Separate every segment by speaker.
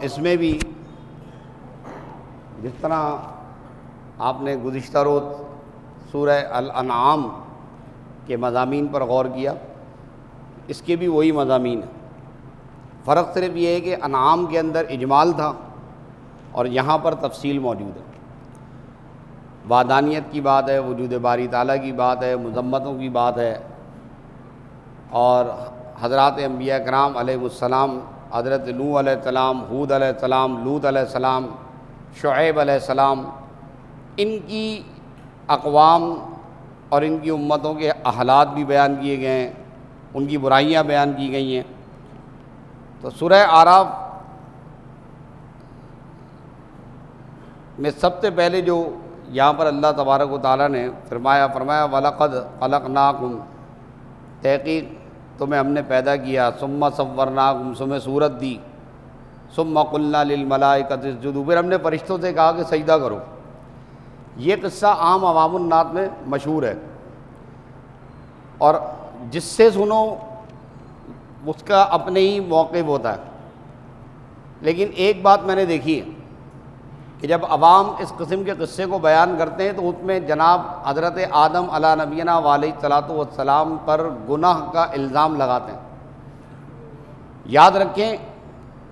Speaker 1: اس میں بھی جس طرح آپ نے گزشتہ روز سورہ الانعام کے مضامین پر غور کیا، اس کے بھی وہی مضامین ہیں، فرق صرف یہ ہے کہ انعام کے اندر اجمال تھا اور یہاں پر تفصیل موجود ہے۔ وحدانیت کی بات ہے، وجود باری تعالیٰ کی بات ہے، مذمتوں کی بات ہے، اور حضرات انبیاء کرام علیہ السلام، حضرت نوح علیہ السلام، ہود علیہ السلام، لوط علیہ السلام، شعیب علیہ السلام، ان کی اقوام اور ان کی امتوں کے حالات بھی بیان کیے گئے ہیں، ان کی برائیاں بیان کی گئی ہیں۔ تو سورہ اعراف میں سب سے پہلے جو یہاں پر اللہ تبارک و تعالیٰ نے فرمایا وَلَقَدْ خَلَقْنَاكُمْ، تحقیق تمہیں ہم نے پیدا کیا، ثُمَّ صَوَّرْنَاكُمْ، تمہیں صورت دی، ثُمَّ قُلْنَا لِلْمَلَائِكَةِ اسْجُدُوا، پھر ہم نے فرشتوں سے کہا کہ سجدہ کرو۔ یہ قصہ عام عوام الناس میں مشہور ہے، اور جس سے سنو اس کا اپنے ہی موقف ہوتا ہے، لیکن ایک بات میں نے دیکھی ہے کہ جب عوام اس قسم کے قصے کو بیان کرتے ہیں تو اس میں جناب حضرت آدم علیہ نبینا علیہ الصلوۃ والسلام پر گناہ کا الزام لگاتے ہیں۔ یاد رکھیں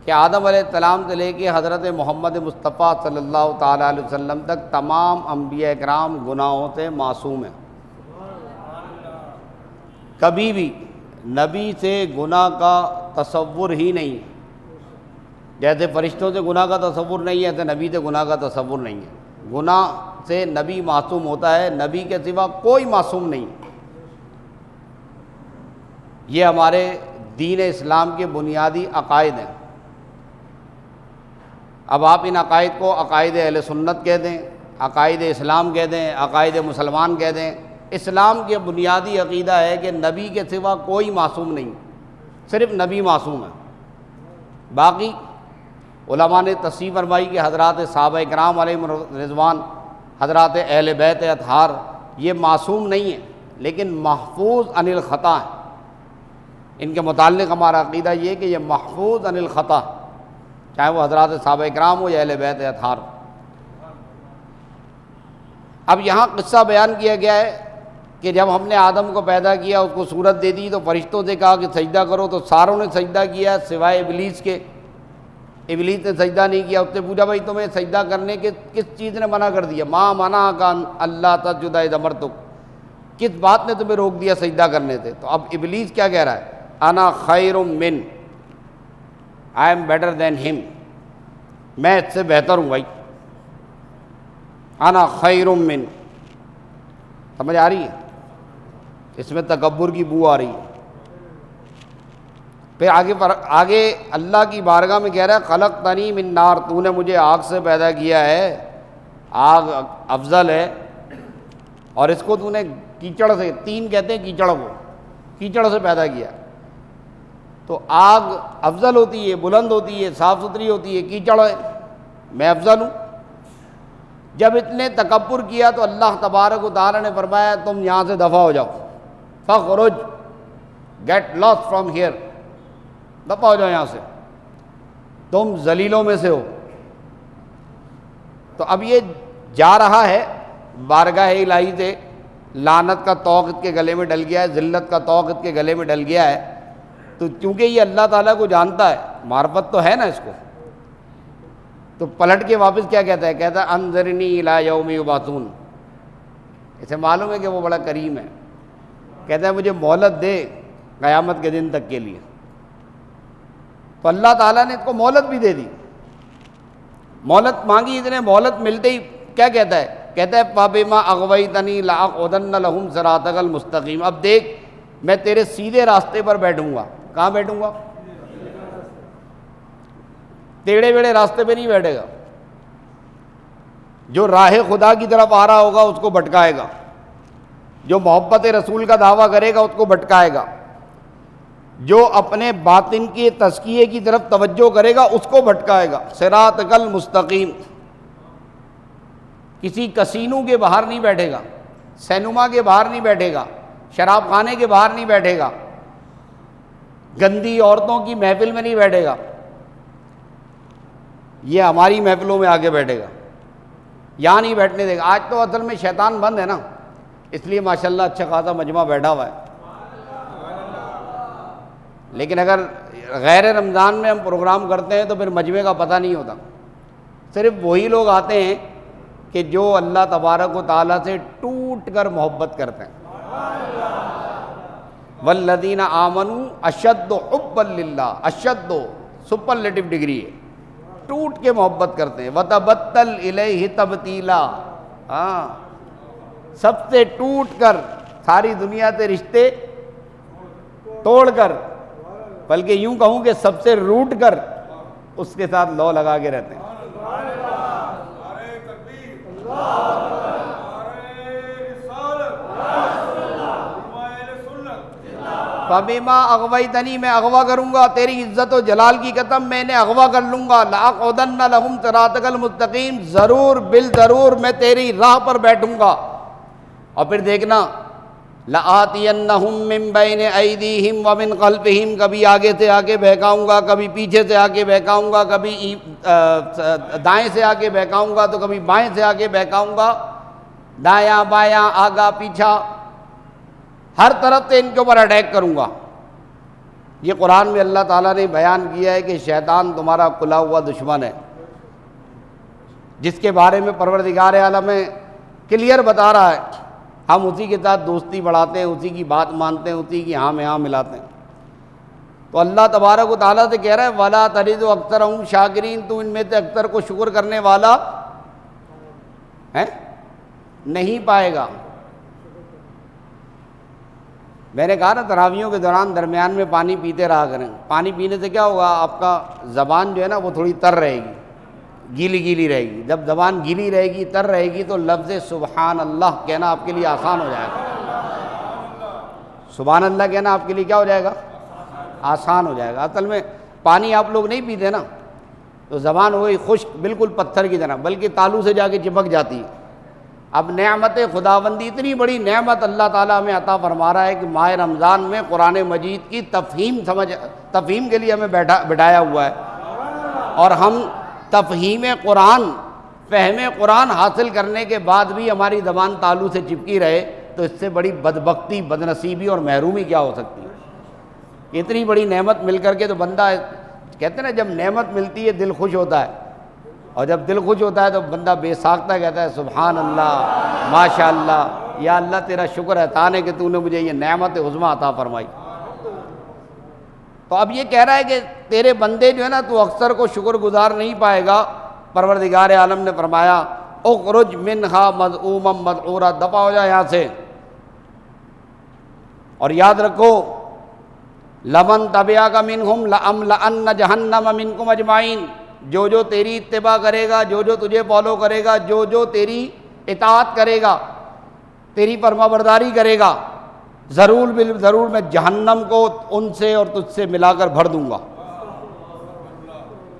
Speaker 1: کہ آدم علیہ السلام سے لے کے حضرت محمد مصطفیٰ صلی اللہ تعالیٰ علیہ وسلم تک تمام انبیاء کرام گناہوں سے معصوم ہیں۔ کبھی بھی نبی سے گناہ کا تصور ہی نہیں، جیسے فرشتوں سے گناہ کا تصور نہیں ہے، ایسے نبی سے گناہ کا تصور نہیں ہے۔ گناہ سے نبی معصوم ہوتا ہے، نبی کے سوا کوئی معصوم نہیں۔ یہ ہمارے دین اسلام کے بنیادی عقائد ہیں۔ اب آپ ان عقائد کو عقائد اہل سنت کہہ دیں، عقائد اسلام کہہ دیں، عقائد مسلمان کہہ دیں، اسلام کے بنیادی عقیدہ ہے کہ نبی کے سوا کوئی معصوم نہیں، صرف نبی معصوم ہے۔ باقی علماء نے تصحیح فرمائی کہ حضرات صحابہ کرام علیہم رضوان، حضرات اہل بیت اطہار، یہ معصوم نہیں ہیں لیکن محفوظ عن الخطا ہیں۔ ان کے متعلق ہمارا عقیدہ یہ کہ یہ محفوظ عن الخطا، چاہے وہ حضرات صحابہ کرام ہو یا اہل بیت اطہار۔ اب یہاں قصہ بیان کیا گیا ہے کہ جب ہم نے آدم کو پیدا کیا، اس کو صورت دے دی، تو فرشتوں سے کہا کہ سجدہ کرو، تو ساروں نے سجدہ کیا سوائے ابلیس کے۔ ابلیس نے سجدہ نہیں کیا۔ اس سے پوچھا بھائی تمہیں سجدہ کرنے کے کس چیز نے منع کر دیا؟ ما منعک ان اللہ تسجد اذ امرتک، کس بات نے تمہیں روک دیا سجدہ کرنے سے؟ تو اب ابلیس کیا کہہ رہا ہے؟ انا خیر من، آئی ایم بیٹر دین ہم، میں اس سے بہتر ہوں بھائی، انا خیر من۔ سمجھ آ رہی ہے؟ اس میں تکبر کی بو آ رہی ہے۔ پھر آگے اللہ کی بارگاہ میں کہہ رہا ہے خلقتنی من نار، تو نے مجھے آگ سے پیدا کیا ہے، آگ افضل ہے، اور اس کو تو نے کیچڑ سے، تین کہتے ہیں کیچڑ کو، کیچڑ سے پیدا کیا۔ تو آگ افضل ہوتی ہے، بلند ہوتی ہے، صاف ستھری ہوتی ہے، کیچڑ ہے، میں افضل ہوں۔ جب اتنے تکبر کیا تو اللہ تبارک و تعالی نے فرمایا تم یہاں سے دفع ہو جاؤ، فخرج، گیٹ لاس فرام ہیئر، دفع ہو جاؤ یہاں سے، تم ذلیلوں میں سے ہو۔ تو اب یہ جا رہا ہے بارگاہ الہی سے، لعنت کا طوق اس کے گلے میں ڈل گیا ہے، ذلت کا طوق اس کے گلے میں ڈل گیا ہے۔ تو چونکہ یہ اللہ تعالیٰ کو جانتا ہے، معرفت تو ہے نا اس کو، تو پلٹ کے واپس کیا کہتا ہے؟ کہتا ہے انظرنی الی یوم یبعثون۔ اسے معلوم ہے کہ وہ بڑا کریم ہے، کہتا ہے مجھے مہلت دے قیامت کے دن تک کے لیے۔ تو اللہ تعالیٰ نے اس کو مہلت بھی دے دی، مہلت مانگی، اتنے مہلت ملتے ہی کیا کہتا ہے؟ کہتا ہے فَبِمَا أَغْوَيْتَنِي لَأَقْعُدَنَّ لَهُمْ صِرَاطَكَ الْمُسْتَقِيمَ۔ اب دیکھ میں تیرے سیدھے راستے پر بیٹھوں گا۔ کہاں بیٹھوں گا؟ ٹیڑھے بیڑے راستے پہ نہیں بیٹھے گا، جو راہ خدا کی طرف آ رہا ہوگا اس کو بھٹکائے گا، جو محبت رسول کا دعویٰ کرے گا اس کو بھٹکائے گا، جو اپنے باطن کی تزکیے کی طرف توجہ کرے گا اس کو بھٹکائے گا۔ صراطک المستقیم، کسی کسینو کے باہر نہیں بیٹھے گا، سینما کے باہر نہیں بیٹھے گا، شراب خانے کے باہر نہیں بیٹھے گا، گندی عورتوں کی محفل میں نہیں بیٹھے گا، یہ ہماری محفلوں میں آگے بیٹھے گا، یہاں نہیں بیٹھنے دے گا۔ آج تو اصل میں شیطان بند ہے نا، اس لیے ماشاءاللہ اچھا خاصا مجمع بیٹھا ہوا ہے، لیکن اگر غیر رمضان میں ہم پروگرام کرتے ہیں تو پھر مجمع کا پتہ نہیں ہوتا۔ صرف وہی لوگ آتے ہیں کہ جو اللہ تبارک و تعالیٰ سے ٹوٹ کر محبت کرتے ہیں۔ والذین آمنوا اشد حبا للہ، اشد سپرلیٹو ڈگری ہے، ٹوٹ کے محبت کرتے ہیں۔ وتبتل الیہ تبتیلا، ہاں سب سے ٹوٹ کر، ساری دنیا سے رشتے توڑ کر، بلکہ یوں کہوں کہ سب سے روٹ کر اس کے ساتھ لو لگا کے رہتے ہیں۔ فَبِمَا أَغْوَيْتَنِي، میں اغوا کروں گا، تیری عزت و جلال کی قسم میں نے اغوا کر لوں گا۔ لَأَقْعُدَنَّ لَهُمْ صِرَاطَكَ الْمُسْتَقِيمَ، ضرور بالضرور میں تیری راہ پر بیٹھوں گا۔ اور پھر دیکھنا، لَآتِيَنَّهُمْ مِنْ بَيْنِ أَيْدِيهِمْ وَمِنْ خَلْفِهِمْ، کبھی آگے سے آگے بہکاؤں گا، کبھی پیچھے سے آگے بہکاؤں گا، کبھی دائیں سے آگے بہکاؤں گا تو کبھی بائیں سے آگے بہکاؤں گا، دایاں بایاں آگا پیچھا، ہر طرف سے ان کے اوپر اٹیک کروں گا۔ یہ قرآن میں اللہ تعالیٰ نے بیان کیا ہے کہ شیطان تمہارا کھلا ہوا دشمن ہے، جس کے بارے میں پروردگار عالم میں کلیئر بتا رہا ہے۔ ہم اسی کے ساتھ دوستی بڑھاتے ہیں، اسی کی بات مانتے ہیں، اسی کی ہاں میں ہاں ملاتے ہیں۔ تو اللہ تبارک و تعالیٰ سے کہہ رہا ہے وَلَا تَجِدُ أَكْثَرَهُمْ شَاكِرِينَ، تو ان میں سے اکثر کو شکر کرنے والا ہے نہیں پائے گا۔ میں نے کہا نا تراویحوں کے دوران درمیان میں پانی پیتے رہا کریں، پانی پینے سے کیا ہوگا، آپ کا زبان جو ہے نا وہ تھوڑی تر رہے گی، گیلی گیلی رہے گی۔ جب زبان گیلی رہے گی، تر رہے گی، تو لفظ سبحان اللہ کہنا آپ کے لیے آسان ہو جائے گا۔ سبحان اللہ کہنا آپ کے لیے کیا ہو جائے گا، آسان ہو جائے گا۔ اصل میں پانی آپ لوگ نہیں پیتے نا تو زبان ہو گئی خشک، بالکل پتھر کی طرح، بلکہ تالو سے جا کے چپک جاتی ہے۔ اب نعمت خداوندی، اتنی بڑی نعمت اللہ تعالیٰ ہمیں عطا فرما رہا ہے کہ ماہ رمضان میں قرآن مجید کی تفہیم کے لیے ہمیں بٹھایا ہوا ہے، اور ہم تفہیم قرآن، فہم قرآن حاصل کرنے کے بعد بھی ہماری زبان تالو سے چپکی رہے، تو اس سے بڑی بدبختی، بدنصیبی اور محرومی کیا ہو سکتی ہے۔ اتنی بڑی نعمت مل کر کے تو بندہ، کہتے ہیں نا جب نعمت ملتی ہے دل خوش ہوتا ہے، اور جب دل خوش ہوتا ہے تو بندہ بے ساختہ کہتا ہے سبحان اللہ، ماشاء اللہ، یا اللہ تیرا شکر ہے تانے کہ تو نے مجھے یہ نعمت عظمیٰ عطا فرمائی۔ تو اب یہ کہہ رہا ہے کہ تیرے بندے جو ہے نا تو اکثر کو شکر گزار نہیں پائے گا۔ پروردگار عالم نے فرمایا اخرج منہا مذءوما مدحورا، دفع ہو جا یہاں سے، اور یاد رکھو لمن تبعک منہم لأملأن جہنم منکم اجمعین، جو جو تیری اتباع کرے گا، جو جو تجھے فالو کرے گا، جو جو تیری اطاعت کرے گا، تیری فرما برداری کرے گا، ضرور بالضرور میں جہنم کو ان سے اور تجھ سے ملا کر بھر دوں گا۔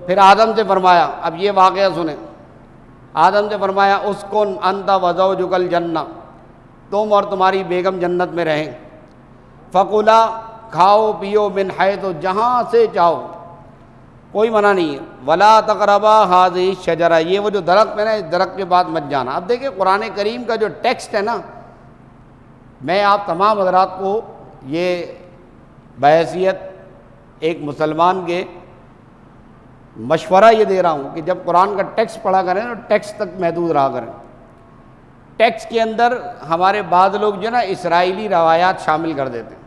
Speaker 1: پھر آدم سے فرمایا، اب یہ واقعہ سنیں، آدم سے فرمایا اسکن انت وزوجک الجنہ، تم اور تمہاری بیگم جنت میں رہیں، فکلا، کھاؤ پیو من حیث، جہاں سے چاہو، کوئی منع نہیں ہے، ولا تقربا ہذہ الشجرہ، یہ وہ جو درخت ہے نا، اس درخت کے بعد مت جانا۔ اب دیکھیں قرآن کریم کا جو ٹیکسٹ ہے نا، میں آپ تمام حضرات کو یہ بحیثیت ایک مسلمان کے مشورہ یہ دے رہا ہوں کہ جب قرآن کا ٹیکسٹ پڑھا کریں تو ٹیکسٹ تک محدود رہا کریں۔ ٹیکسٹ کے اندر ہمارے بعض لوگ جو ہے نا اسرائیلی روایات شامل کر دیتے ہیں،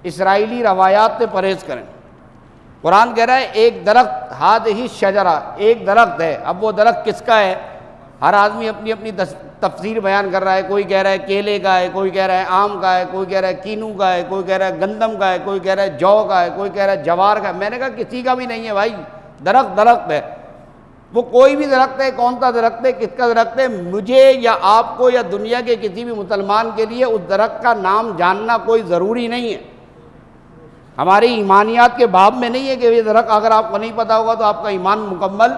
Speaker 1: اسرائیلی روایات سے پرہیز کریں۔ قرآن کہہ رہا ہے ایک درخت، ہذہ الشجرہ، ایک درخت ہے۔ اب وہ درخت کس کا ہے؟ ہر آدمی اپنی اپنی تفسیر بیان کر رہا ہے، کوئی کہہ رہا ہے کیلے کا ہے، کوئی کہہ رہا ہے آم کا ہے، کوئی کہہ رہا ہے کینو کا ہے، کوئی کہہ رہا ہے گندم کا ہے، کوئی کہہ رہا ہے جو کا ہے، کوئی کہہ رہا ہے جوار کا ہے۔ میں نے کہا کسی کا بھی نہیں ہے بھائی، درخت درخت ہے، وہ کوئی بھی درخت ہے، کون سا درخت ہے، کس کا درخت ہے، مجھے یا آپ کو یا دنیا کے کسی بھی مسلمان کے لیے اس درخت کا نام جاننا کوئی ضروری نہیں ہے۔ ہماری ایمانیات کے باب میں نہیں ہے کہ یہ درخت اگر آپ کو نہیں پتا ہوگا تو آپ کا ایمان مکمل،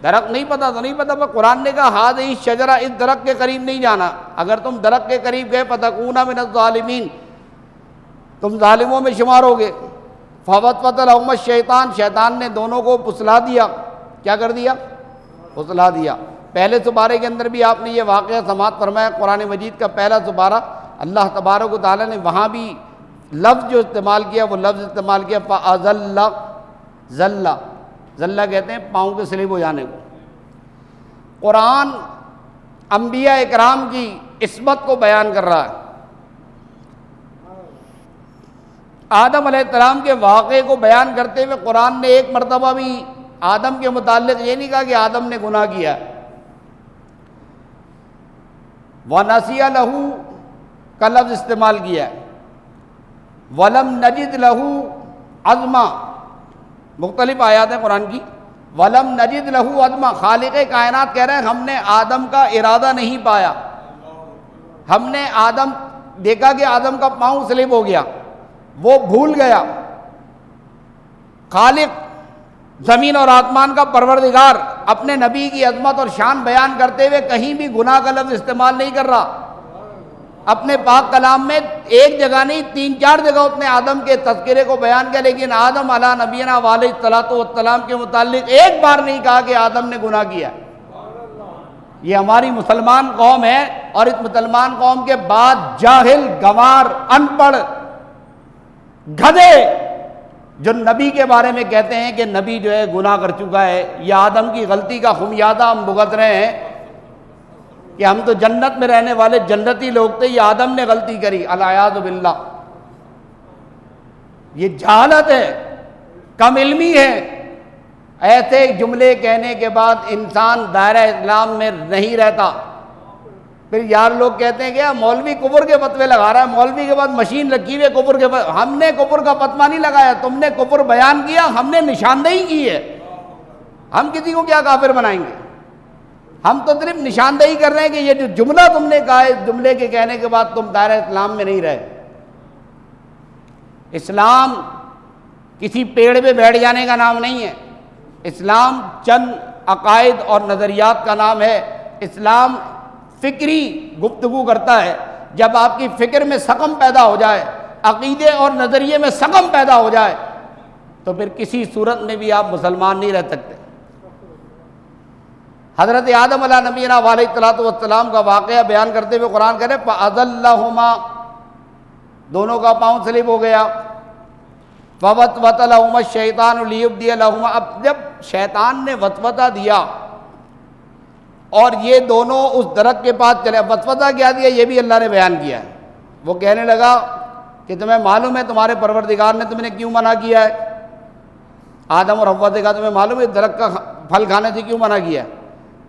Speaker 1: درخت نہیں پتا تو نہیں پتا، پر قرآن نے کہا ہذہ الشجرہ، اس درخت کے قریب نہیں جانا۔ اگر تم درخت کے قریب گئے فتکون من الظالمین، تم ظالموں میں شمار ہوگے۔ فوسوس لہما الشیطان، شیطان نے دونوں کو پھسلا دیا. کیا کر دیا؟ پھسلا دیا. پہلے سپارے کے اندر بھی آپ نے یہ واقعہ سماعت فرمایا. قرآن مجید کا پہلا سپارہ اللہ تبارک و تعالیٰ نے وہاں بھی لفظ جو استعمال کیا وہ لفظ استعمال کیا فَأَزَلَّ ذَلَّ. ذلہ کہتے ہیں پاؤں کے سلب ہو جانے کو. قرآن انبیاء اکرام کی عصمت کو بیان کر رہا ہے. آدم علیہ السلام کے واقعے کو بیان کرتے ہوئے قرآن نے ایک مرتبہ بھی آدم کے متعلق یہ نہیں کہا کہ آدم نے گناہ کیا. وَنَسِيَ لَهُ کا لفظ استعمال کیا ہے. وَلَمْ نَجِدْ لَهُ عَزْمًا. مختلف آیات ہیں قرآن کی. وَلَمْ نَجِدْ لَهُ عَزْمًا. خالق کائنات کہہ رہے ہیں ہم نے آدم کا ارادہ نہیں پایا. ہم نے آدم دیکھا کہ آدم کا پاؤں سلپ ہو گیا، وہ بھول گیا. خالق زمین اور آسمان کا پروردگار اپنے نبی کی عظمت اور شان بیان کرتے ہوئے کہیں بھی گناہ کا لفظ استعمال نہیں کر رہا. اپنے پاک کلام میں ایک جگہ نہیں 3-4 جگہ اس نے آدم کے تذکرے کو بیان کیا، لیکن آدم علیہ نبینا علیہ الصلوۃ والسلام کے متعلق ایک بار نہیں کہا کہ آدم نے گناہ کیا. یہ ہماری مسلمان قوم ہے، اور اس مسلمان قوم کے بعد جاہل، گنوار، ان پڑھ، گدھے جو نبی کے بارے میں کہتے ہیں کہ نبی جو ہے گناہ کر چکا ہے، یہ آدم کی غلطی کا خمیازہ ہم بھگت رہے ہیں کہ ہم تو جنت میں رہنے والے جنتی لوگ تھے، یہ آدم نے غلطی کری. العیاذ باللہ. یہ جہالت ہے، کم علمی ہے. ایسے جملے کہنے کے بعد انسان دائرہ اسلام میں نہیں رہتا. پھر یار لوگ کہتے ہیں کہ مولوی کفر کے فتوے لگا رہا ہے، مولوی کے بعد مشین رکھی ہوئی ہے کفر کے. ہم نے کفر کا فتویٰ نہیں لگایا، تم نے کفر بیان کیا، ہم نے نشاندہی کی ہے. ہم کسی کو کیا کافر بنائیں گے؟ ہم تو صرف نشاندہی کر رہے ہیں کہ یہ جو جملہ تم نے کہا ہے، اس جملے کے کہنے کے بعد تم دائرہ اسلام میں نہیں رہے. اسلام کسی پیڑ پہ بیٹھ جانے کا نام نہیں ہے. اسلام چند عقائد اور نظریات کا نام ہے. اسلام فکری گفتگو کرتا ہے. جب آپ کی فکر میں سقم پیدا ہو جائے، عقیدے اور نظریے میں سقم پیدا ہو جائے، تو پھر کسی صورت میں بھی آپ مسلمان نہیں رہ سکتے. حضرت آدم علیہ نبینا علیہ الصلوۃ والسلام کا واقعہ بیان کرتے ہوئے قرآن کہہ رہے فَأَزَلَّهُمَا، دونوں کا پاؤں سلپ ہو گیا. فَوَسْوَسَ لَهُمَا الشَّيْطَانُ لِيُبْدِيَ لَهُمَا. اب جب شیطان نے وسوسہ دیا اور یہ دونوں اس درخت کے پاس چلے، وسوسہ کیا دیا یہ بھی اللہ نے بیان کیا ہے. وہ کہنے لگا کہ تمہیں معلوم ہے تمہارے پروردگار نے تم نے کیوں منع کیا ہے؟ آدم اور حوا سے کہا تمہیں معلوم ہے درخت کا پھل کھانے سے کیوں منع کیا ہے؟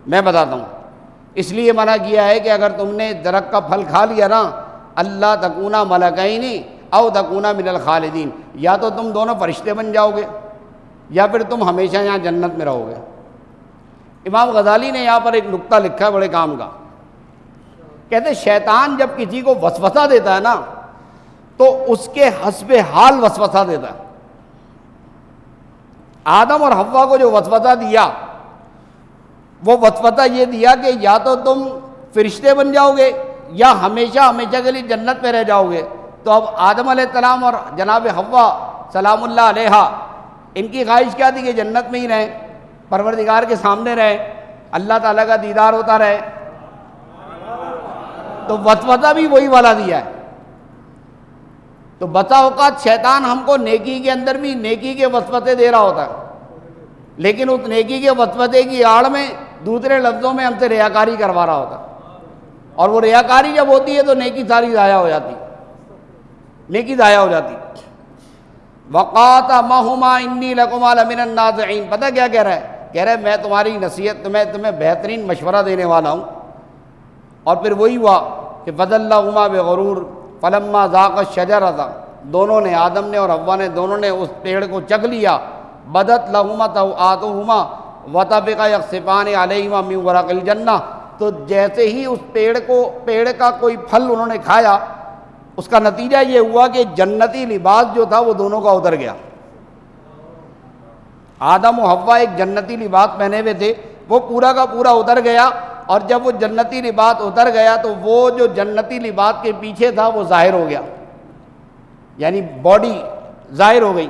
Speaker 1: میں بتاتا ہوں. اس لیے منع کیا ہے کہ اگر تم نے درخت کا پھل کھا لیا نا، اللہ تکونا ملکین او تکونا من الخالدین، یا تو تم دونوں فرشتے بن جاؤ گے یا پھر تم ہمیشہ یہاں جنت میں رہو گے. امام غزالی نے یہاں پر ایک نکتہ لکھا ہے بڑے کام کا. کہتے شیطان جب کسی کو وسوسہ دیتا ہے نا تو اس کے حسب حال وسوسہ دیتا ہے. آدم اور حوا کو جو وسوسہ دیا وہ وسوسہ یہ دیا کہ یا تو تم فرشتے بن جاؤ گے یا ہمیشہ ہمیشہ کے لیے جنت میں رہ جاؤ گے. تو اب آدم علیہ السلام اور جناب حوا سلام اللہ علیہا، ان کی خواہش کیا تھی کہ جنت میں ہی رہیں، پروردگار کے سامنے رہے، اللہ تعالیٰ کا دیدار ہوتا رہے. تو وسوسہ بھی وہی والا دیا ہے. تو بسا اوقات شیطان ہم کو نیکی کے اندر بھی نیکی کے وسوسے دے رہا ہوتا ہے، لیکن اس نیکی کے وسوسے کی آڑ میں دوسرے لفظوں میں ہم سے ریاکاری کروا رہا ہوتا ہے. اور وہ ریاکاری جب ہوتی ہے تو نیکی ساری ضائع ہو جاتی، نیکی ضائع ہو جاتی. وَقَاسَمَهُمَا إِنِّي لَكُمَا لَمِنَ النَّاصِحِينَ. پتہ کیا کہہ رہا ہے؟ کہہ رہے میں تمہاری نصیحت تمہیں بہترین مشورہ دینے والا ہوں. اور پھر وہی ہوا کہ فَذَلَّهُمَا بِغُرُورٍ فَلَمَّا ذَاقَا الشَّجَرَةَ، دونوں نے آدم نے اور حوا نے دونوں نے اس پیڑ کو چکھ لیا. بَدَتْ لَهُمَا سَوْآتُهُمَا وَطَفِقَا يَخْصِفَانِ عَلَيْهِمَا مِنْ وَرَقِ الْجَنَّةِ. تو جیسے ہی اس پیڑ کا کوئی پھل انہوں نے کھایا، اس کا نتیجہ یہ ہوا کہ جنتی لباس جو تھا وہ دونوں کا اتر گیا. آدم و حوا ایک جنتی لباس پہنے ہوئے تھے، وہ پورا کا پورا اتر گیا. اور جب وہ جنتی لباس اتر گیا تو وہ جو جنتی لباس کے پیچھے تھا وہ ظاہر ہو گیا، یعنی باڈی ظاہر ہو گئی.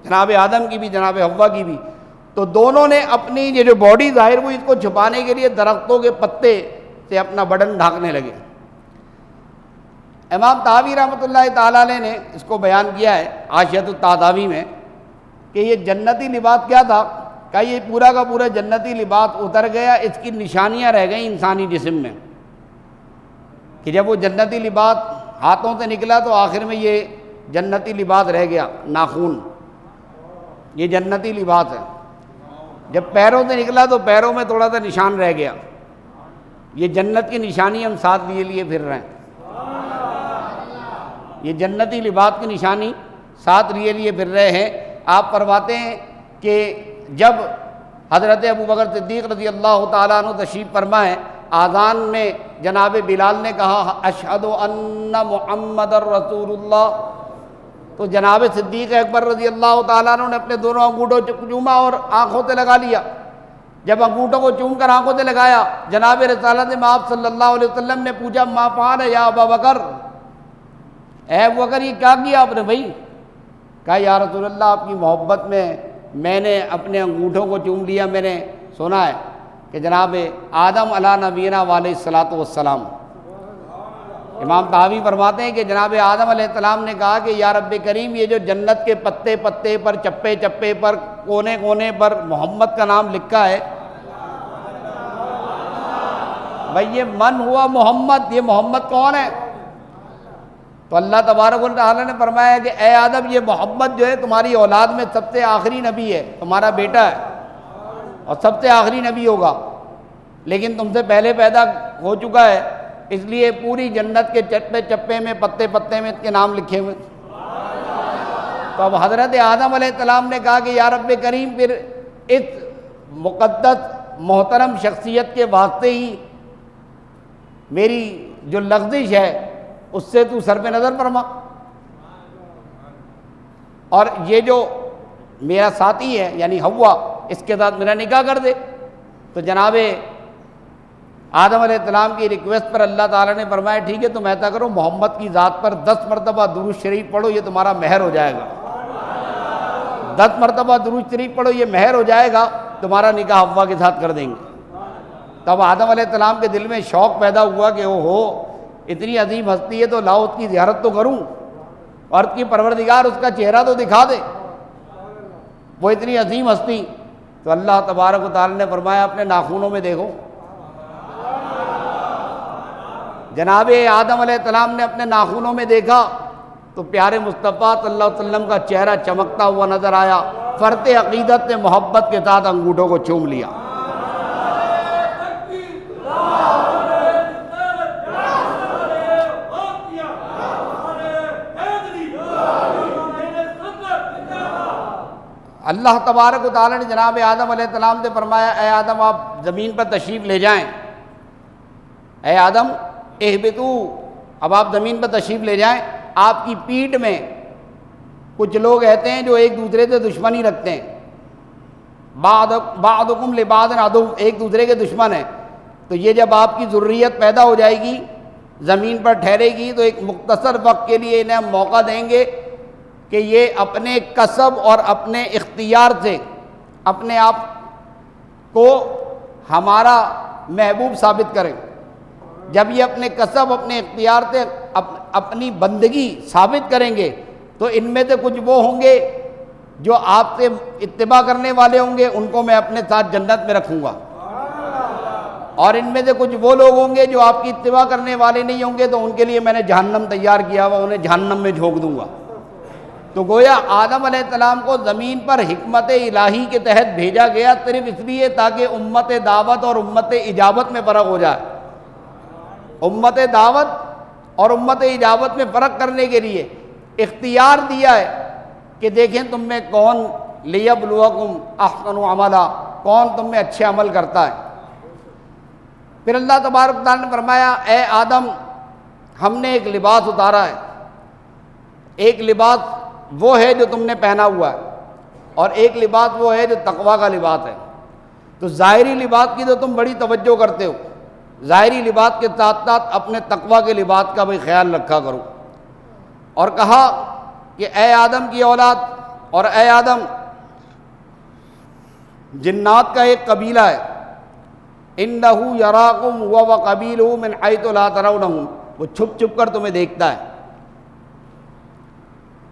Speaker 1: جناب آدم کی بھی جناب حوا کی بھی. تو دونوں نے اپنی یہ جو باڈی ظاہر ہوئی اس کو چھپانے کے لیے درختوں کے پتے سے اپنا بدن ڈھانکنے لگے. امام طحاوی رحمۃ اللہ تعالیٰ علیہ نے اس کو بیان کیا ہے عاشیۃ الطحاوی میں کہ یہ جنتی لباس کیا تھا. کہ یہ پورا کا پورا جنتی لباس اتر گیا، اس کی نشانیاں رہ گئیں انسانی جسم میں، کہ جب وہ جنتی لباس ہاتھوں سے نکلا تو آخر میں یہ جنتی لباس رہ گیا. ناخون یہ جنتی لباس ہے. جب پیروں سے نکلا تو پیروں میں تھوڑا سا نشان رہ گیا. یہ جنت کی نشانی ہم ساتھ لیے پھر رہے ہیں. یہ جنتی لباس کی نشانی ساتھ لیے پھر رہے ہیں. آپ فرماتے ہیں کہ جب حضرت ابوبکر صدیق رضی اللہ تعالیٰ عنہ تشریف فرما ہے، آذان میں جناب بلال نے کہا اشہد ان محمد رسول اللہ، تو جناب صدیق اکبر رضی اللہ تعالیٰ عنہ نے اپنے دونوں انگوٹھوں چوما اور آنکھوں سے لگا لیا. جب انگوٹھوں کو چوم کر آنکھوں سے لگایا، جناب رسالت مآب صلی اللہ علیہ وسلم نے پوچھا ما فعل یا ابا بکر، اے ابو بکر یہ کیا کیا آپ نے بھائی؟ کہا یا رسول اللہ آپ کی محبت میں نے اپنے انگوٹھوں کو چوم لیا. میں نے سنا ہے کہ جناب آدم علیہ نبینا علیہ الصلاۃ والسلام، امام طحاوی فرماتے ہیں کہ جناب آدم علیہ السلام نے کہا کہ یا رب کریم یہ جو جنت کے پتے پتے پر چپے چپے پر کونے کونے پر محمد کا نام لکھا ہے، بھائی یہ من ہوا محمد، یہ محمد کون ہے؟ تو اللہ تبارک و تعالیٰ نے فرمایا کہ اے آدم یہ محمد جو ہے تمہاری اولاد میں سب سے آخری نبی ہے، تمہارا بیٹا ہے اور سب سے آخری نبی ہوگا، لیکن تم سے پہلے پیدا ہو چکا ہے، اس لیے پوری جنت کے چپے چپے میں پتے پتے میں اس کے نام لکھے ہوئے. تو اب حضرت آدم علیہ السلام نے کہا کہ یا رب کریم پھر اس مقدس محترم شخصیت کے واسطے ہی میری جو لغزش ہے اس سے تو سر پہ نظر فرما، اور یہ جو میرا ساتھی ہے یعنی حوا اس کے ساتھ میرا نکاح کر دے. تو جناب آدم علیہ السلام کی ریکویسٹ پر اللہ تعالیٰ نے فرمایا ٹھیک ہے تم ایسا کرو محمد کی ذات پر 10 مرتبہ درود شریف پڑھو، یہ تمہارا مہر ہو جائے گا. 10 مرتبہ درود شریف پڑھو، یہ مہر ہو جائے گا، تمہارا نکاح حوا کے ساتھ کر دیں گے. تب آدم علیہ السلام کے دل میں شوق پیدا ہوا کہ او ہو اتنی عظیم ہستی ہے تو لاؤ اس کی زیارت تو کروں، اور اس کی پروردگار اس کا چہرہ تو دکھا دے، وہ اتنی عظیم ہستی. تو اللہ تبارک و تعالی نے فرمایا اپنے ناخنوں میں دیکھو. جناب آدم علیہ السلام نے اپنے ناخنوں میں دیکھا تو پیارے مصطفیٰ صلی اللہ علیہ وسلم کا چہرہ چمکتا ہوا نظر آیا. فرط عقیدت نے محبت کے ساتھ انگوٹھوں کو چوم لیا. اللہ تبارک و تعالی نے جناب آدم علیہ السلام سے فرمایا اے آدم آپ زمین پر تشریف لے جائیں. اے آدم اہبطو، اب آپ زمین پر تشریف لے جائیں. آپ کی پیٹھ میں کچھ لوگ رہتے ہیں جو ایک دوسرے سے دشمنی رکھتے ہیں. بعضکم لبعض عدو، ایک دوسرے کے دشمن ہیں. تو یہ جب آپ کی ذریت پیدا ہو جائے گی زمین پر ٹھہرے گی تو ایک مختصر وقت کے لیے انہیں ہم موقع دیں گے کہ یہ اپنے کسب اور اپنے اختیار سے اپنے آپ کو ہمارا محبوب ثابت کریں. جب یہ اپنے کسب اپنے اختیار سے اپنی بندگی ثابت کریں گے تو ان میں سے کچھ وہ ہوں گے جو آپ سے اتباع کرنے والے ہوں گے، ان کو میں اپنے ساتھ جنت میں رکھوں گا، اور ان میں سے کچھ وہ لوگ ہوں گے جو آپ کی اتباع کرنے والے نہیں ہوں گے تو ان کے لیے میں نے جہنم تیار کیا ہوا، انہیں جہنم میں جھونک دوں گا. تو گویا آدم علیہ السلام کو زمین پر حکمت الہی کے تحت بھیجا گیا صرف اس لیے تاکہ امت دعوت اور امت اجابت میں فرق ہو جائے. امت دعوت اور امت اجابت میں فرق کرنے کے لیے اختیار دیا ہے کہ دیکھیں تم میں کون لیبلوکم احسن عملا، کون تم میں اچھے عمل کرتا ہے. پھر اللہ تبارک تعالیٰ نے فرمایا اے آدم ہم نے ایک لباس اتارا ہے. ایک لباس وہ ہے جو تم نے پہنا ہوا ہے اور ایک لباس وہ ہے جو تقویٰ کا لباس ہے. تو ظاہری لباس کی تو تم بڑی توجہ کرتے ہو، ظاہری لباس کے ساتھ ساتھ اپنے تقویٰ کے لباس کا بھی خیال رکھا کرو. اور کہا کہ اے آدم کی اولاد اور اے آدم، جنات کا ایک قبیلہ ہے، انہ یراکم ہوا وقبیلہ من حیث لا ترونہم، وہ چھپ چھپ کر تمہیں دیکھتا ہے،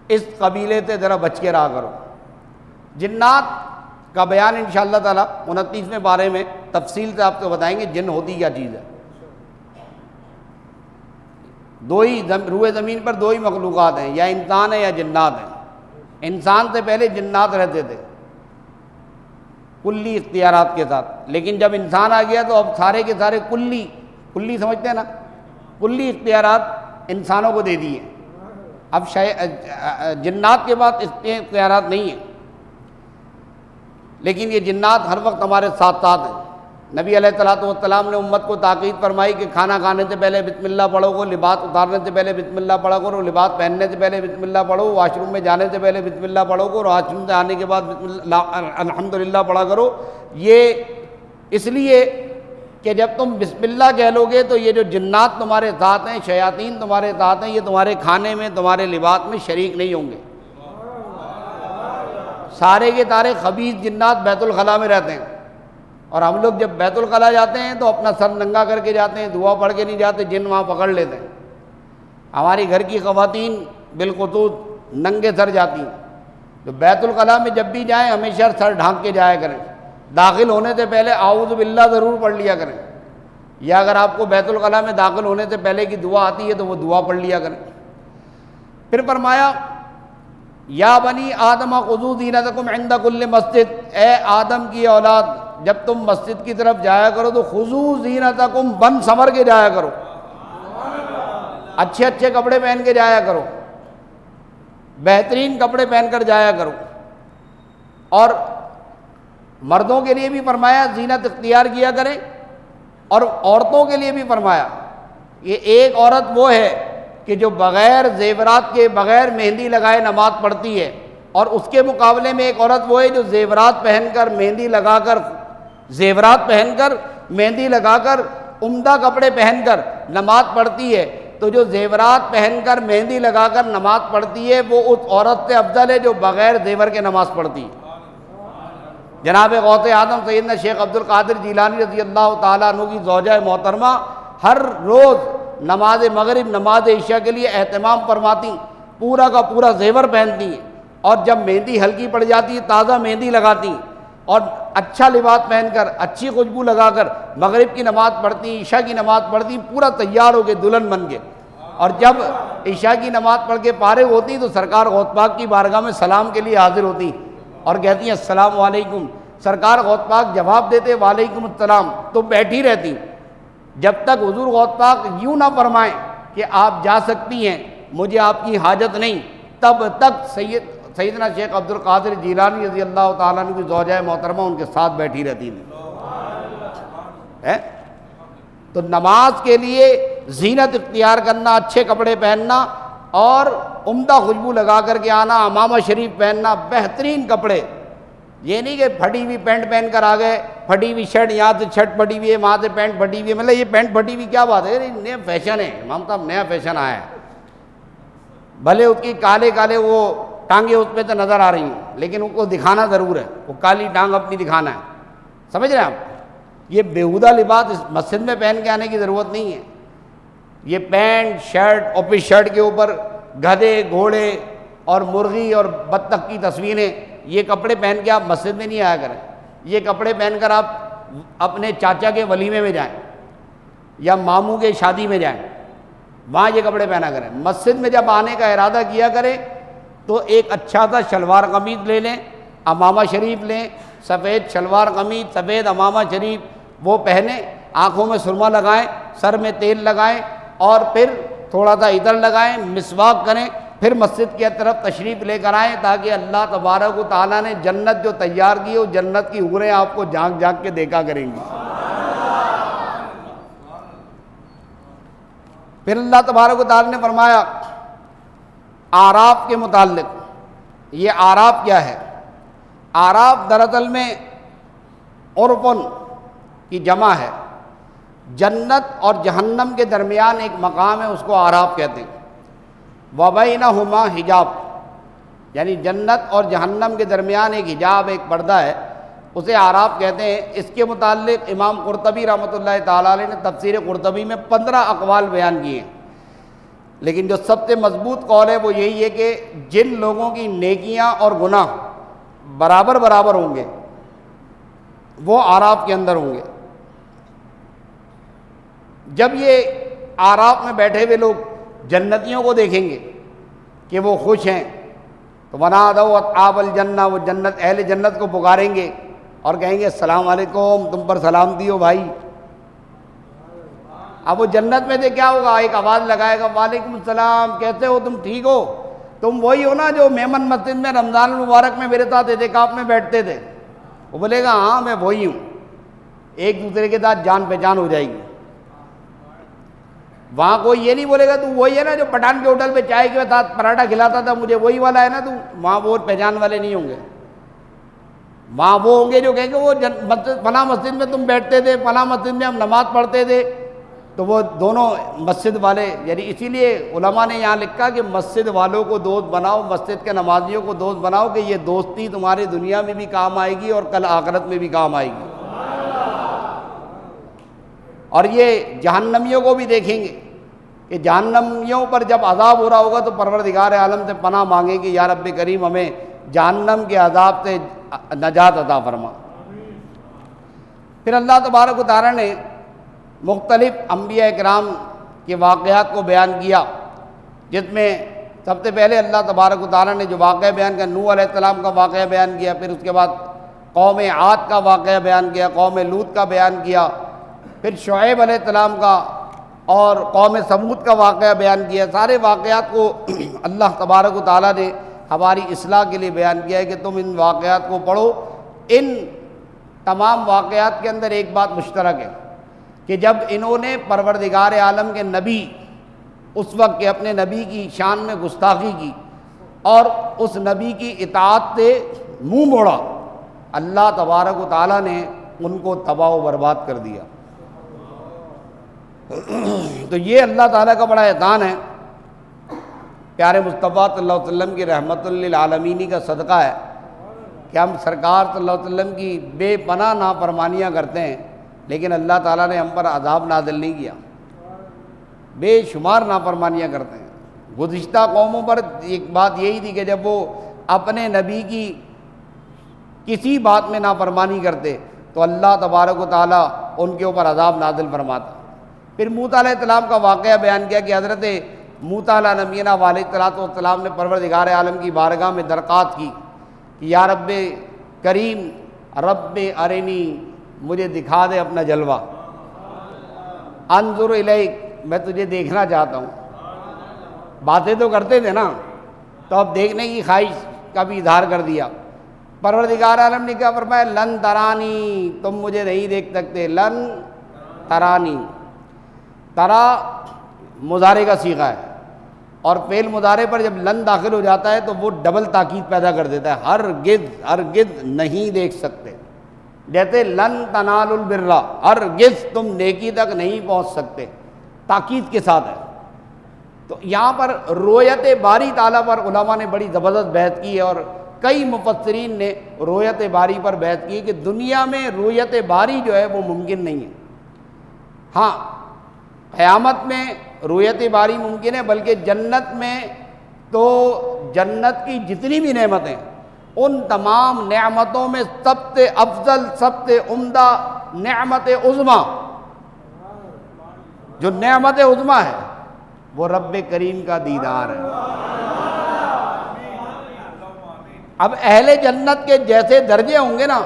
Speaker 1: اس قبیلے سے ذرا بچ کے رہا کرو۔ جنات کا بیان انشاءاللہ تعالی 29ویں بارے میں تفصیل سے آپ کو بتائیں گے جن ہوتی کیا چیز ہے۔ دو ہی روئے زمین پر دو ہی مخلوقات ہیں، یا انسان ہے یا جنات ہیں۔ انسان سے پہلے جنات رہتے تھے کلی اختیارات کے ساتھ، لیکن جب انسان آ گیا تو اب سارے کے سارے کلی سمجھتے ہیں نا، کلی اختیارات انسانوں کو دے دیے۔ اب جنات کے بعد اختیارات نہیں ہیں، لیکن یہ جنات ہر وقت ہمارے ساتھ ساتھ ہیں۔ نبی علیہ السلام نے امت کو تاکید فرمائی کہ کھانا کھانے سے پہلے بسم اللہ پڑھو گو، لباس اتارنے سے پہلے بسم اللہ پڑھا کرو، لباس پہننے سے پہلے بسم اللہ پڑھو، واش روم میں جانے سے پہلے بسم اللہ پڑھو گو، اور واش روم سے آنے کے بعد الحمدللہ پڑھا کرو۔ یہ اس لیے کہ جب تم بسم اللہ کہہ لو گے تو یہ جو جنات تمہارے ساتھ ہیں، شیاطین تمہارے ساتھ ہیں، یہ تمہارے کھانے میں، تمہارے لباس میں شریک نہیں ہوں گے۔ سارے کے سارے خبیث جنات بیت الخلاء میں رہتے ہیں، اور ہم لوگ جب بیت الخلاء جاتے ہیں تو اپنا سر ننگا کر کے جاتے ہیں، دعا پڑھ کے نہیں جاتے، جن وہاں پکڑ لیتے ہیں۔ ہماری گھر کی خواتین بالخصوص ننگے سر جاتی ہیں، تو بیت الخلاء میں جب بھی جائیں ہمیشہ سر ڈھانک کے جایا کریں، داخل ہونے سے پہلے اعوذ باللہ ضرور پڑھ لیا کریں، یا اگر آپ کو بیت الخلاء میں داخل ہونے سے پہلے کی دعا آتی ہے تو وہ دعا پڑھ لیا کریں۔ پھر فرمایا یا بنی آدم خذوا زینتکم عند کل مسجد، اے آدم کی اولاد جب تم مسجد کی طرف جایا کرو تو خذوا زینتکم، بن سنور کے جایا کرو، اچھے اچھے کپڑے پہن کے جایا کرو، بہترین کپڑے پہن کر جایا کرو۔ اور مردوں کے لیے بھی فرمایا زینت اختیار کیا کریں، اور عورتوں کے لیے بھی فرمایا۔ یہ ایک عورت وہ ہے کہ جو بغیر زیورات کے، بغیر مہندی لگائے نماز پڑھتی ہے، اور اس کے مقابلے میں ایک عورت وہ ہے جو زیورات پہن کر، مہندی لگا کر، زیورات پہن کر، مہندی لگا کر، عمدہ کپڑے پہن کر نماز پڑھتی ہے۔ تو جو زیورات پہن کر، مہندی لگا کر نماز پڑھتی ہے وہ اس عورت سے افضل ہے جو بغیر زیور کے نماز پڑھتی ہے۔ جناب غوث اعظم سیدنا شیخ عبد القادر جیلانی رضی اللہ تعالیٰ عنہ کی زوجہ محترمہ ہر روز نماز مغرب، نماز عشاء کے لیے اہتمام فرماتی، پورا کا پورا زیور پہنتی ہیں، اور جب مہندی ہلکی پڑ جاتی ہے تازہ مہندی لگاتی ہیں، اور اچھا لباس پہن کر، اچھی خوشبو لگا کر مغرب کی نماز پڑھتی، عشاء کی نماز پڑھتی، پورا تیار ہو کے دلہن بن کے، اور جب عشاء کی نماز پڑھ کے فارغ ہوتی تو سرکار غوث پاک کی بارگاہ میں سلام کے لیے حاضر ہوتی اور کہتی ہیں السلام علیکم۔ سرکار غوث پاک جواب دیتے وعلیکم السلام، تو بیٹھی رہتی جب تک حضور غوث پاک یوں نہ فرمائیں کہ آپ جا سکتی ہیں، مجھے آپ کی حاجت نہیں، تب تک سیدنا شیخ عبد القادر جیلانی رضی اللہ تعالیٰ عنہ کی زوجہ محترمہ ان کے ساتھ بیٹھی رہتی ہیں۔ تو نماز کے لیے زینت اختیار کرنا، اچھے کپڑے پہننا، اور عمدہ خوشبو لگا کر کے آنا، عمامہ شریف پہننا، بہترین کپڑے، یہ نہیں کہ پھٹی ہوئی پینٹ پہن کر آ گئے، پھٹی ہوئی شرٹ، یہاں سے شرٹ پھٹی ہوئی ہے، وہاں سے پینٹ پھٹی ہوئی ہے، مطلب یہ پینٹ پھٹی ہوئی کیا بات ہے، نیا فیشن ہے امام صاحب، نیا فیشن آیا ہے۔ بھلے اس کی کالے کالے وہ ٹانگیں اس پہ تو نظر آ رہی ہیں، لیکن ان کو دکھانا ضرور ہے، وہ کالی ٹانگ اپنی دکھانا ہے، سمجھ رہے ہیں آپ؟ یہ بیہودہ لباس اس مسجد میں پہن کے آنے کی ضرورت نہیں ہے۔ یہ پینٹ شرٹ، اور پھر شرٹ کے اوپر گدھے، گھوڑے اور مرغی اور بطخ کی تصویریں، یہ کپڑے پہن کے آپ مسجد میں نہیں آیا کریں۔ یہ کپڑے پہن کر آپ اپنے چاچا کے ولیمے میں جائیں یا ماموں کے شادی میں جائیں، وہاں یہ کپڑے پہنا کریں۔ مسجد میں جب آنے کا ارادہ کیا کریں تو ایک اچھا سا شلوار قمیض لے لیں، عمامہ شریف لیں، سفید شلوار قمیض، سفید عمامہ شریف وہ پہنیں، آنکھوں میں سرما لگائیں، سر میں تیل لگائیں، اور پھر تھوڑا سا عطر لگائیں، مسواک کریں، پھر مسجد کی طرف تشریف لے کر آئیں، تاکہ اللہ تبارک و تعالیٰ نے جنت جو تیار کی ہو، جنت کی حوریں آپ کو جھانک جھانک کے دیکھا کریں گی۔ پھر اللہ تبارک و تعالیٰ نے فرمایا اعراف کے متعلق، یہ اعراف کیا ہے؟ اعراف دراصل میں عرفن کی جمع ہے، جنت اور جہنم کے درمیان ایک مقام ہے، اس کو اعراف کہتے ہیں۔ وبینہما حجاب، یعنی جنت اور جہنم کے درمیان ایک حجاب، ایک پردہ ہے، اسے اعراف کہتے ہیں۔ اس کے متعلق امام قرطبی رحمۃ اللہ تعالیٰ علیہ نے تفسیر قرطبی میں 15 اقوال بیان کیے ہیں، لیکن جو سب سے مضبوط قول ہے وہ یہی ہے کہ جن لوگوں کی نیکیاں اور گناہ برابر برابر ہوں گے وہ اعراف کے اندر ہوں گے۔ جب یہ اعراف میں بیٹھے ہوئے لوگ جنتیوں کو دیکھیں گے کہ وہ خوش ہیں تو ونادوا اصحاب الجنہ، وہ جنت اہل جنت کو پکاریں گے اور کہیں گے السلام علیکم، تم پر سلامتی ہو بھائی۔ اب وہ جنت میں سے کیا ہوگا؟ ایک آواز لگائے گا وعلیکم السلام، کیسے ہو تم؟ ٹھیک ہو؟ تم وہی ہو نا جو میمن مسجد میں رمضان المبارک میں میرے ساتھ اعتکاف میں بیٹھتے تھے؟ وہ بولے گا ہاں میں وہی ہوں۔ ایک دوسرے کے ساتھ جان پہچان ہو جائے گی۔ وہاں کوئی یہ نہیں بولے گا تو وہی ہے نا جو پٹھان کے ہوٹل پہ چائے کے ساتھ پراٹھا کھلاتا تھا مجھے، وہی والا ہے نا تو۔ وہاں وہ پہچان والے نہیں ہوں گے، وہاں وہ ہوں گے جو کہیں گے وہ فلاں مسجد میں تم بیٹھتے تھے، فلاں مسجد میں ہم نماز پڑھتے تھے۔ تو وہ دونوں مسجد والے، یعنی اسی لیے علماء نے یہاں لکھا کہ مسجد والوں کو دوست بناؤ، مسجد کے نمازیوں کو دوست بناؤ، کہ یہ دوستی تمہاری دنیا میں بھی کام آئے گی اور کل آخرت میں بھی کام آئے گی۔ اور یہ جہنمیوں کو بھی دیکھیں گے کہ جہنمیوں پر جب عذاب ہو رہا ہوگا تو پروردگار عالم سے پناہ مانگیں گے یا رب کریم ہمیں جہنم کے عذاب سے نجات عطا فرما۔ پھر اللہ تبارک و تعالیٰ نے مختلف انبیاء کرام کے واقعات کو بیان کیا، جس میں سب سے پہلے اللہ تبارک و تعالیٰ نے جو واقعہ بیان کیا، نوح علیہ السلام کا واقعہ بیان کیا، پھر اس کے بعد قوم عاد کا واقعہ بیان کیا، قوم لوط کا بیان کیا، پھر شعیب علیہ السلام کا اور قوم ثمود کا واقعہ بیان کیا۔ سارے واقعات کو اللہ تبارک و تعالیٰ نے ہماری اصلاح کے لیے بیان کیا ہے کہ تم ان واقعات کو پڑھو۔ ان تمام واقعات کے اندر ایک بات مشترک ہے کہ جب انہوں نے پروردگار عالم کے نبی اس وقت کے اپنے نبی کی شان میں گستاخی کی اور اس نبی کی اطاعت سے منہ موڑا، اللہ تبارک و تعالیٰ نے ان کو تباہ و برباد کر دیا۔ تو یہ اللہ تعالیٰ کا بڑا احسان ہے، پیارے مصطفیٰ صلی اللہ علیہ وسلم کی رحمت للعالمین کا صدقہ ہے کہ ہم سرکار صلی اللہ علیہ وسلم کی بے پناہ نافرمانیاں کرتے ہیں، لیکن اللہ تعالیٰ نے ہم پر عذاب نازل نہیں کیا۔ بے شمار نافرمانیاں کرتے ہیں۔ گزشتہ قوموں پر ایک بات یہی تھی کہ جب وہ اپنے نبی کی کسی بات میں نافرمانی کرتے تو اللہ تبارک و تعالیٰ ان کے اوپر عذاب نازل فرماتا۔ پھر موسیٰ علیہ السلام کا واقعہ بیان کیا کہ حضرت موسیٰ علیہ نبینا علیہ السلام نے پروردگار عالم کی بارگاہ میں درخواست کی کہ یا رب کریم، رب ارنی، مجھے دکھا دے اپنا جلوہ، انظر الیک، میں تجھے دیکھنا چاہتا ہوں۔ باتیں تو کرتے تھے نا، تو اب دیکھنے کی خواہش کا بھی اظہار کر دیا۔ پروردگار عالم نے کیا فرمایا؟ لن ترانی، تم مجھے نہیں دیکھ سکتے، لن ترانی۔ ترا مضارع کا صیغہ ہے اور فعل مضارع پر جب لن داخل ہو جاتا ہے تو وہ ڈبل تاکید پیدا کر دیتا ہے، ہرگز ہرگز نہیں دیکھ سکتے۔ جیسے لن تنالوا البر، ہرگز تم نیکی تک نہیں پہنچ سکتے، تاکید کے ساتھ ہے۔ تو یہاں پر رؤیت باری تعالیٰ پر علماء نے بڑی زبردست بحث کی ہے، اور کئی مفسرین نے رؤیت باری پر بحث کی کہ دنیا میں رؤیت باری جو ہے وہ ممکن نہیں ہے۔ ہاں قیامت میں رؤیت باری ممکن ہے، بلکہ جنت میں تو جنت کی جتنی بھی نعمتیں، ان تمام نعمتوں میں سب سے افضل، سب سے عمدہ نعمت عظمیٰ، جو نعمت عظمیٰ ہے وہ رب کریم کا دیدار ہے۔ اب اہل جنت کے جیسے درجے ہوں گے نا،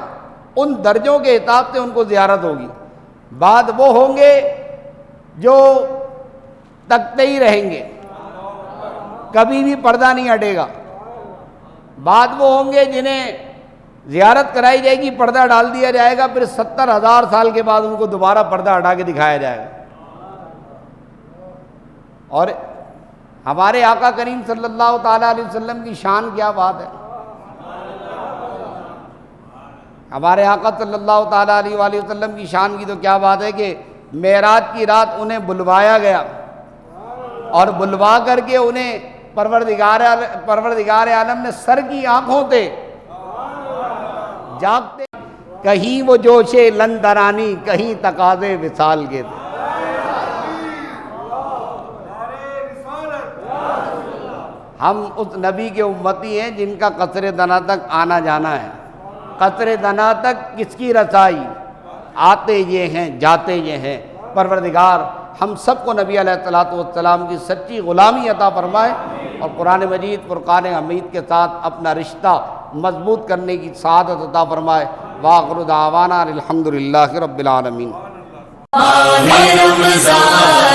Speaker 1: ان درجوں کے حساب سے ان کو زیارت ہوگی۔ بعد وہ ہوں گے جو تکتے ہی رہیں گے، کبھی بھی پردہ نہیں ہٹے گا۔ بعد وہ ہوں گے جنہیں زیارت کرائی جائے گی، پردہ ڈال دیا جائے گا، پھر 70,000 سال کے بعد ان کو دوبارہ پردہ ہٹا کے دکھایا جائے گا۔ اور ہمارے آقا کریم صلی اللہ تعالیٰ علیہ وسلم کی شان کیا بات ہے۔ ہمارے آقا صلی اللہ تعالیٰ علیہ وآلہ وسلم کی شان کی تو کیا بات ہے کہ معراج کی رات انہیں بلوایا گیا، اور بلوا کر کے انہیں پروردگار عالم نے سر کی آنکھوں تے جاگتے، کہیں وہ جوش لندرانی، کہیں تقاضے وصال کے تھے۔ ہم اس نبی کے امتی ہیں جن کا قطرے دنا تک آنا جانا ہے۔ قطرے دنا تک کس کی رسائی؟ آتے یہ ہیں جاتے یہ ہیں۔ پروردگار ہم سب کو نبی علیہ الصلوۃ والسلام کی سچی غلامی عطا فرمائے، اور قرآن مجید فرقان حمید کے ساتھ اپنا رشتہ مضبوط کرنے کی سعادت عطا فرمائے۔ وآخر دعوانا الحمدللہ رب العالمین۔
Speaker 2: ماہ رمضان